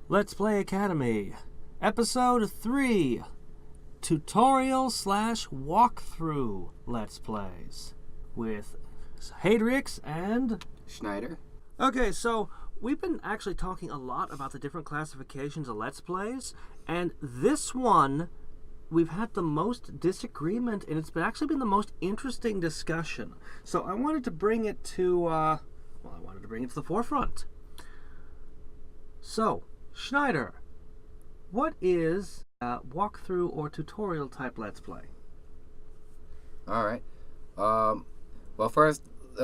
Let's Play Academy, Episode 3, Tutorial/Walkthrough Let's Plays, with Hadriex and Schneider. Okay, so we've been actually talking a lot about the different classifications of Let's Plays, and this one, we've had the most disagreement, and it's actually been the most interesting discussion. So I wanted to bring it to, the forefront. So, Schneider, what is a walkthrough or tutorial type Let's Play? All right. Well, first,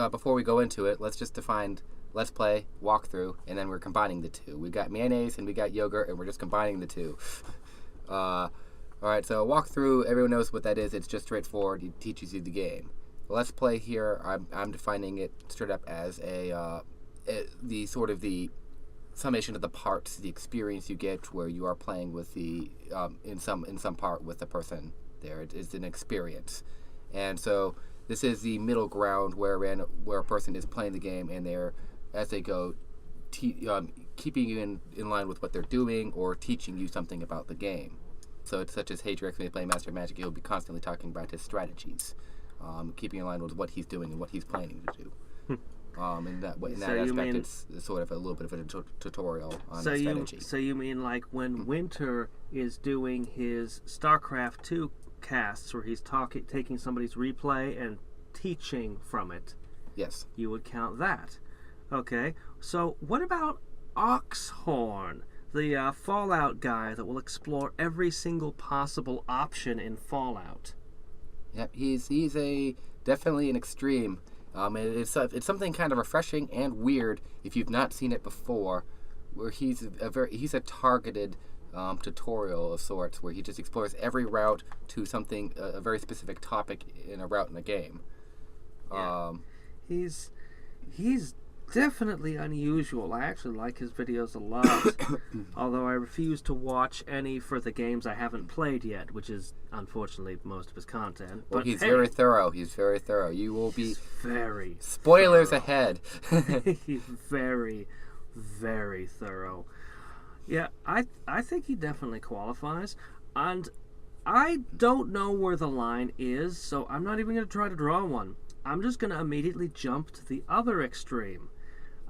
before we go into it, let's just define Let's Play, walkthrough, and then we're combining the two. We got mayonnaise and we got yogurt, and we're just combining the two. All right. So walkthrough, everyone knows what that is. It's just straightforward. It teaches you the game. Let's Play here, I'm defining it straight up as the summation of the parts, the experience you get where you are playing with the in some part with the person there. It is an experience, and so this is the middle ground where a person is playing the game and they're, as they go, keeping you in line with what they're doing or teaching you something about the game. So it's such as Hadriex, when he's playing Master of Magic, he'll be constantly talking about his strategies, keeping in line with what he's doing and what he's planning to do. In that aspect, it's sort of a little bit of a tutorial on strategy. So you mean like when Winter is doing his StarCraft 2 casts, where he's taking somebody's replay and teaching from it? Yes. You would count that. Okay. So what about Oxhorn, the Fallout guy that will explore every single possible option in Fallout? Yep. He's definitely an extreme. It's something kind of refreshing and weird if you've not seen it before, where he's a targeted tutorial of sorts, where he just explores every route to something, a very specific topic in a route in a game. Yeah. He's definitely unusual. I actually like his videos a lot, although I refuse to watch any for the games I haven't played yet, which is unfortunately most of his content. Well, he's very thorough. He's very thorough. You will be very spoilers thorough. Ahead. He's very, very thorough. Yeah, I think he definitely qualifies, and I don't know where the line is, so I'm not even going to try to draw one. I'm just going to immediately jump to the other extreme.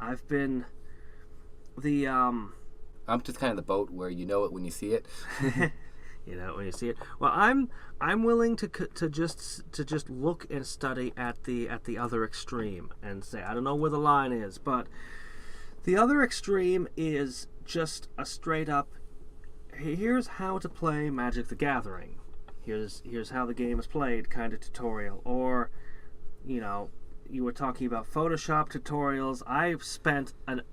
I've been I'm just kind of the boat where you know it when you see it. You know it when you see it. Well, I'm willing to just look and study at the other extreme and say I don't know where the line is, but the other extreme is just a straight up, here's how to play Magic the Gathering. Here's how the game is played kind of tutorial. Or, you know, you were talking about Photoshop tutorials. I spent a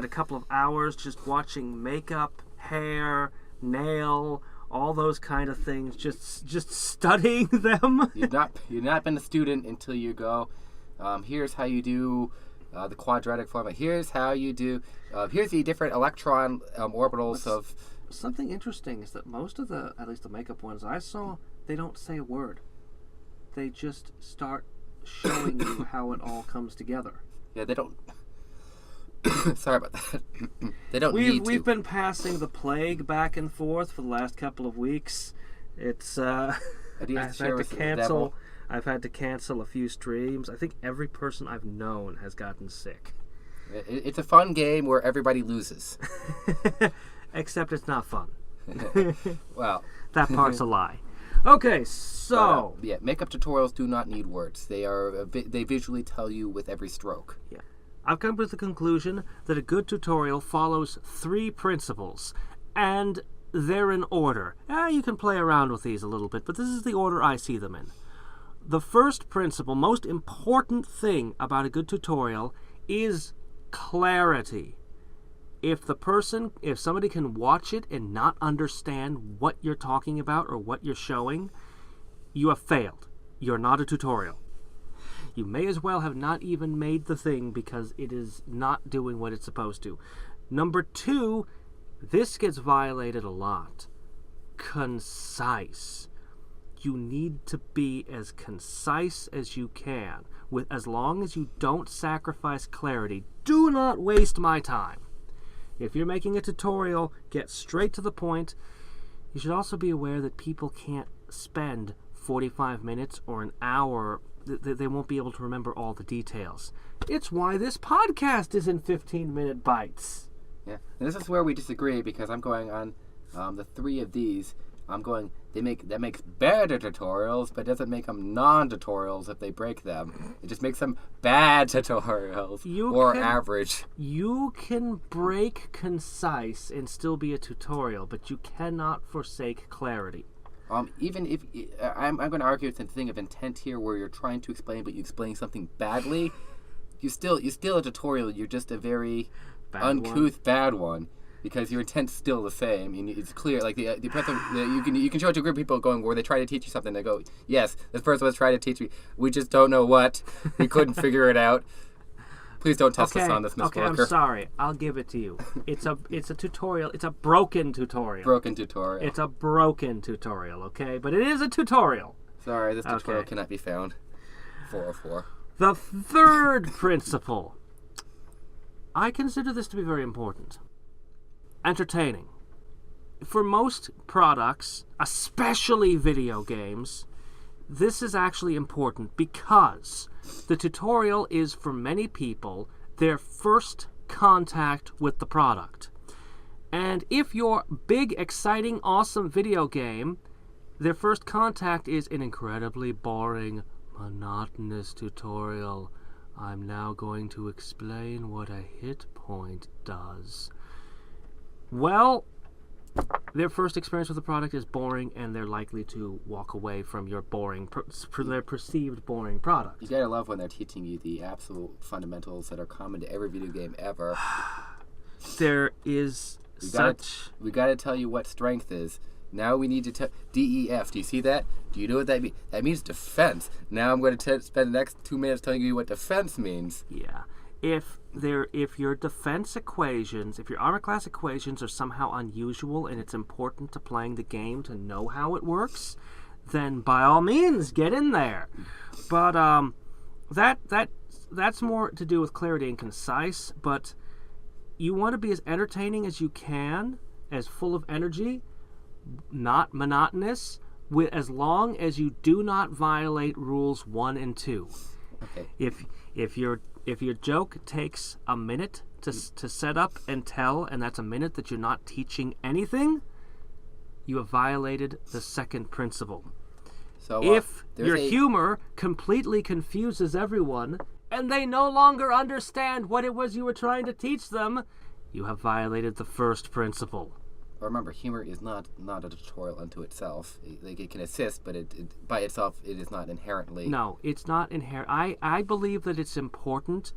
couple of hours just watching makeup, hair, nail, all those kind of things, just studying them. You've not been a student until you go, here's how you do the quadratic format. Here's how you do. Here's the different electron orbitals of. Something interesting is that most of at least the makeup ones I saw, they don't say a word. They just start showing you how it all comes together. Yeah, they don't. Sorry about that. They don't need to. We've been passing the plague back and forth for the last couple of weeks. It's I've had to cancel a few streams. I think every person I've known has gotten sick. It's a fun game where everybody loses. Except it's not fun. Well, that part's a lie. Okay, so yeah, makeup tutorials do not need words. They visually tell you with every stroke. Yeah, I've come to the conclusion that a good tutorial follows 3 principles, and they're in order. You can play around with these a little bit, but this is the order I see them in. The first principle, most important thing about a good tutorial, is clarity. If somebody can watch it and not understand what you're talking about or what you're showing, you have failed. You're not a tutorial. You may as well have not even made the thing because it is not doing what it's supposed to. Number 2, this gets violated a lot. Concise. You need to be as concise as you can, as long as you don't sacrifice clarity. Do not waste my time. If you're making a tutorial, get straight to the point. You should also be aware that people can't spend 45 minutes or an hour. They won't be able to remember all the details. It's why this podcast is in 15-minute bites. Yeah, and this is where we disagree, because I'm going on the 3 of these. I'm going, that makes better tutorials, but doesn't make them non-tutorials if they break them. It just makes them bad tutorials average. You can break concise and still be a tutorial, but you cannot forsake clarity. Even if I'm going to argue it's a thing of intent here, where you're trying to explain, but you explain something badly. You're still a tutorial. You're just a very bad one. Because your intent's still the same, and it's clear. Like the person, you can show it to a group of people going where they try to teach you something. They go, "Yes, this person was trying to teach me. We just don't know what. We couldn't figure it out. Please don't test us on this, Miss Walker." I'm sorry. I'll give it to you. It's a tutorial. It's a broken tutorial. Broken tutorial. It's a broken tutorial. Okay, but it is a tutorial. Sorry, this tutorial cannot be found. 404. The third principle. I consider this to be very important. Entertaining. For most products, especially video games, this is actually important because the tutorial is, for many people, their first contact with the product. And if your big, exciting, awesome video game, their first contact is an incredibly boring, monotonous tutorial. I'm now going to explain what a hit point does. Well, their first experience with the product is boring, and they're likely to walk away from your their perceived boring product. You gotta love when they're teaching you the absolute fundamentals that are common to every video game ever. There is we gotta tell you what strength is. Now we need to tell DEF. Do you see that? Do you know what that means? That means defense. Now I'm going to spend the next 2 minutes telling you what defense means. Yeah. If your defense equations, if your armor class equations are somehow unusual and it's important to playing the game to know how it works, then by all means get in there. But that's more to do with clarity and concise. But you want to be as entertaining as you can, as full of energy, not monotonous, as long as you do not violate rules 1 and 2. Okay. If your joke takes a minute to set up and tell, and that's a minute that you're not teaching anything, you have violated the second principle. So if your humor completely confuses everyone, and they no longer understand what it was you were trying to teach them, you have violated the first principle. Remember, humor is not a tutorial unto itself. It can assist, but it by itself, it is not inherently... No, it's not inherent. I believe that it's important.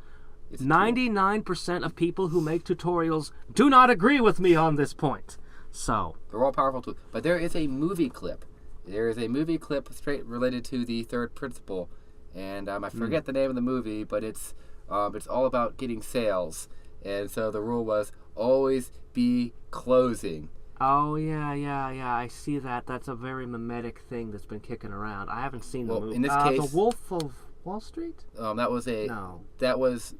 99% of people who make tutorials do not agree with me on this point. So... They're all powerful tools. But there is a movie clip. There is a movie clip straight related to the third principle. And I forget the name of the movie, but it's all about getting sales. And so the rule was always be closing. Oh, yeah, I see that. That's a very mimetic thing that's been kicking around. I haven't seen the movie. In this case... The Wolf of Wall Street? No. That was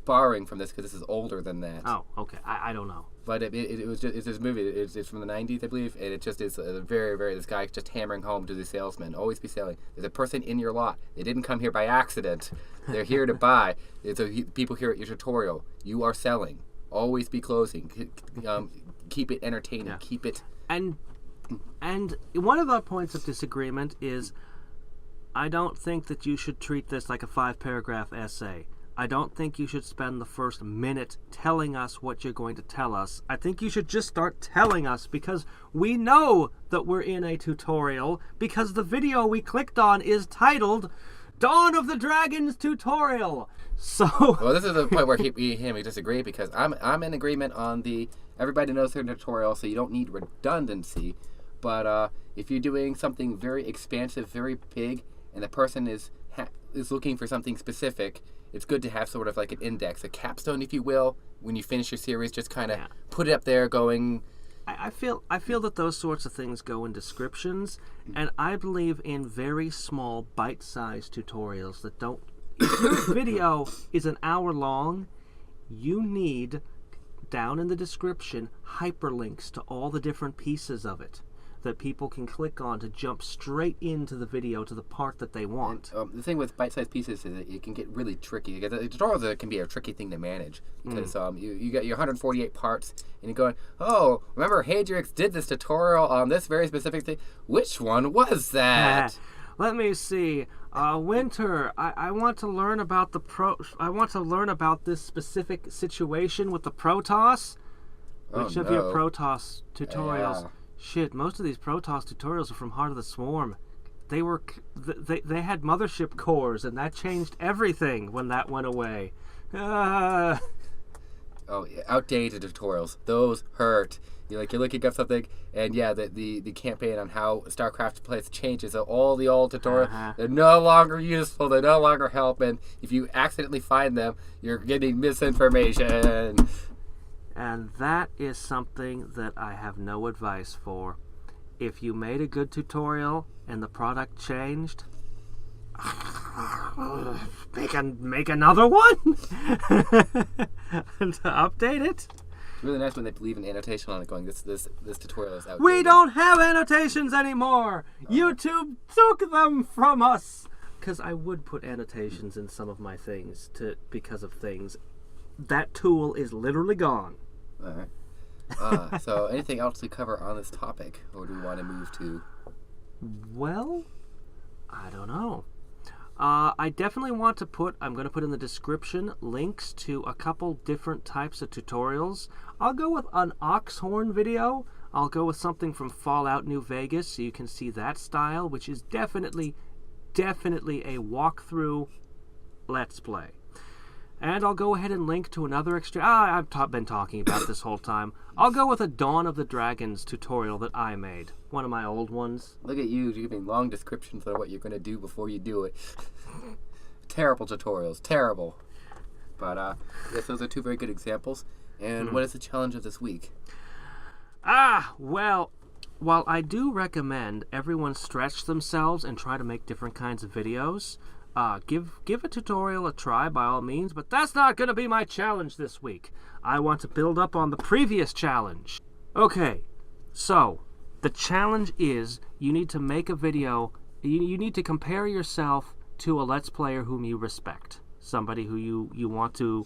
borrowing from this, because this is older than that. Oh, okay. I don't know. But it's this movie. It's from the 90s, I believe, and it just is a very, very... This guy just hammering home to the salesman. Always be selling. There's a person in your lot. They didn't come here by accident. They're here to buy. So people here at your tutorial. You are selling. Always be closing. Keep it entertaining. Yeah. Keep it... And one of our points of disagreement is I don't think that you should treat this like a 5-paragraph essay. I don't think you should spend the first minute telling us what you're going to tell us. I think you should just start telling us, because we know that we're in a tutorial, because the video we clicked on is titled Dawn of the Dragons Tutorial. So... Well, this is the point where we disagree, because I'm in agreement on the... Everybody knows their tutorial, so you don't need redundancy. But if you're doing something very expansive, very big, and the person is looking for something specific, it's good to have sort of like an index, a capstone, if you will. When you finish your series, just kind of put it up there going... I feel that those sorts of things go in descriptions, and I believe in very small, bite-sized tutorials that don't... If your video is an hour long, you need down in the description hyperlinks to all the different pieces of it that people can click on to jump straight into the video to the part that they want. And, the thing with bite-sized pieces is that it can get really tricky. The tutorials can be a tricky thing to manage because you get your 148 parts and you're going, oh, remember Hadriex did this tutorial on this very specific thing. Which one was that? Let me see. Winter, I want to learn about I want to learn about this specific situation with the Protoss. Which of your Protoss tutorials? Yeah. Shit, most of these Protoss tutorials are from Heart of the Swarm. They had mothership cores, and that changed everything when that went away. Oh, yeah, outdated tutorials. Those hurt. You're looking up something, and yeah, the campaign on how StarCraft plays changes. So all the old tutorials, they're no longer useful. They no longer help, and if you accidentally find them, you're getting misinformation. And that is something that I have no advice for. If you made a good tutorial and the product changed, make another one and to update it. It's really nice when they leave an annotation on it going, this tutorial is outdated. We don't have annotations anymore. YouTube took them from us. Because I would put annotations in some of my things because of things. That tool is literally gone. All right. So anything else to cover on this topic, or do we want to move to? Well, I don't know. I definitely want to I'm going to put in the description links to a couple different types of tutorials. I'll go with an Oxhorn video. I'll go with something from Fallout New Vegas so you can see that style, which is definitely a walkthrough Let's Play. And I'll go ahead and link to another I've been talking about this whole time. I'll go with a Dawn of the Dragons tutorial that I made. One of my old ones. Look at you giving long descriptions of what you're going to do before you do it. Terrible tutorials. Terrible. But, yes, those are two very good examples. And what is the challenge of this week? Well, while I do recommend everyone stretch themselves and try to make different kinds of videos, give a tutorial a try by all means, but that's not going to be my challenge this week. I want to build up on the previous challenge. Okay, so the challenge is you need to make a video. You need to compare yourself to a Let's Player whom you respect. Somebody who you want to...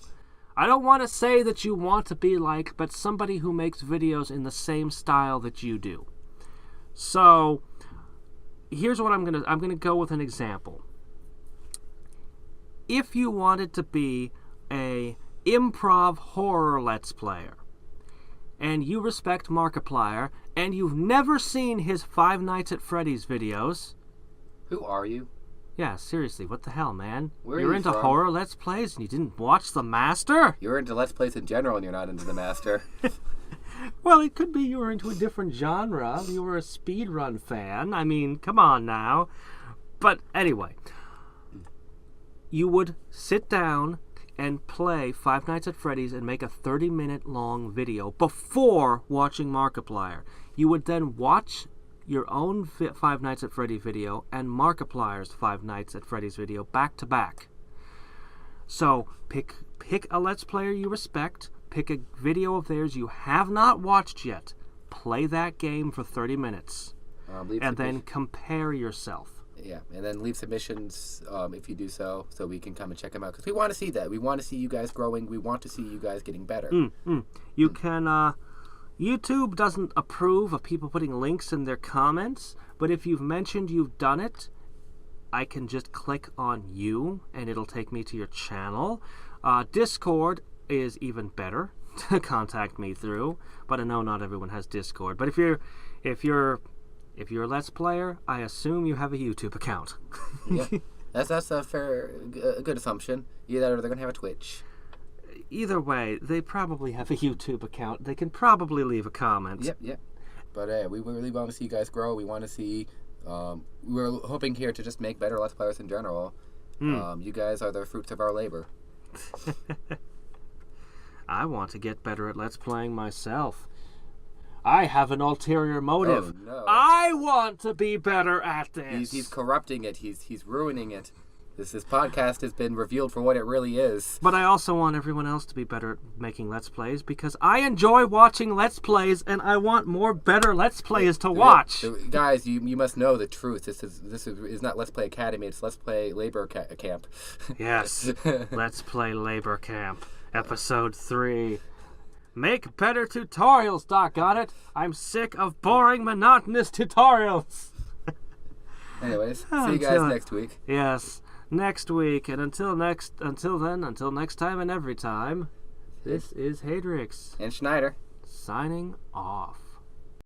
I don't want to say that you want to be like, but somebody who makes videos in the same style that you do. So, here's what I'm gonna go with an example. If you wanted to be a improv horror Let's Player, and you respect Markiplier, and you've never seen his Five Nights at Freddy's videos... Who are you? Yeah, seriously, what the hell, man? Where are you're you into from? horror Let's Plays and you didn't watch The Master? You're into Let's Plays in general and you're not into The Master. Well, it could be you were into a different genre. You were a speedrun fan. I mean, come on now. But anyway, you would sit down and play Five Nights at Freddy's and make a 30-minute long video before watching Markiplier. You would then watch your own Five Nights at Freddy video and Markiplier's Five Nights at Freddy's video back to back. So pick a Let's Player you respect, pick a video of theirs you have not watched yet, play that game for 30 minutes, and then compare yourself. Yeah, and then leave submissions if you do so we can come and check them out. Because we want to see that. We want to see you guys growing. We want to see you guys getting better. You can... YouTube doesn't approve of people putting links in their comments, but if you've mentioned you've done it, I can just click on you, and it'll take me to your channel. Discord is even better to contact me through, but I know not everyone has Discord. But if you're a Let's Player, I assume you have a YouTube account. Yeah, that's a good assumption. Either that or they're gonna have a Twitch. Either way, they probably have a YouTube account. They can probably leave a comment. Yep. But we really want to see you guys grow. We want to see... we're hoping here to just make better Let's Players in general. You guys are the fruits of our labor. I want to get better at Let's Playing myself. I have an ulterior motive. Oh, no. I want to be better at this. He's corrupting it. He's ruining it. This podcast has been revealed for what it really is. But I also want everyone else to be better at making Let's Plays because I enjoy watching Let's Plays and I want more better Let's Plays to watch. Guys, you must know the truth. This is not Let's Play Academy. It's Let's Play Labor Camp. Yes. Let's Play Labor Camp. Episode 3. Make better tutorials, doggone it. I'm sick of boring, monotonous tutorials. Anyways, see you guys next week. Yes. Next week, and until next time and every time, this is Hadriex and Schneider signing off.